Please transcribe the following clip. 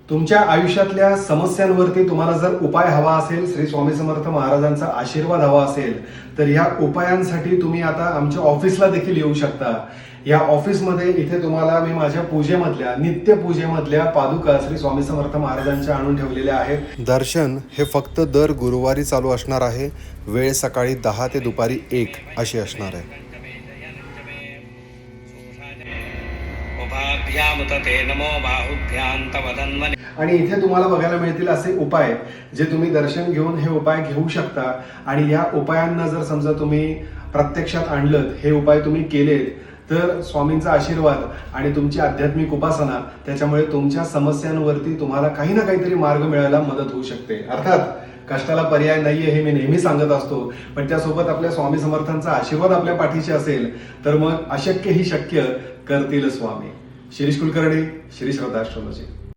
तुमच्या आयुष्यातल्या समस्यांवरती तुम्हाला जर उपाय हवा असेल, श्री स्वामी समर्थ महाराजांचा आशीर्वाद हवा असेल, तर ह्या उपायांसाठी तुम्ही आता आमच्या ऑफिसला देखील येऊ शकता. या ऑफिसमध्ये इथे तुम्हाला मी माझ्या पूजेमधल्या, नित्य पूजेमधल्या पादुका श्री स्वामी समर्थ महाराजांच्या आणून ठेवलेल्या आहेत. दर्शन हे फक्त दर गुरुवारी चालू असणार आहे. वेळ सकाळी 10 ते दुपारी 1 अशी असणार आहे. आणि इथे तुम्हाला बघायला मिळतील असे उपाय जे तुम्ही दर्शन घेऊन हे उपाय घेऊ शकता. आणि या उपायांना जर समजा तुम्ही प्रत्यक्षात आणलं, हे उपाय तुम्ही केलेत, तर स्वामींचा आशीर्वाद आणि तुमची आध्यात्मिक उपासना, त्याच्यामुळे तुमच्या समस्यांवरती तुम्हाला काही ना काहीतरी मार्ग मिळायला मदत होऊ शकते. अर्थात कष्टाला पर्याय नाहीये हे मी नेहमी सांगत असतो, पण त्यासोबत आपल्या स्वामी समर्थांचा आशीर्वाद आपल्या पाठीशी असेल तर मग अशक्य ही शक्य करतील स्वामी. शिरीष कुलकर्णी, श्री श्रद्धा ॲस्ट्रॉलॉजी.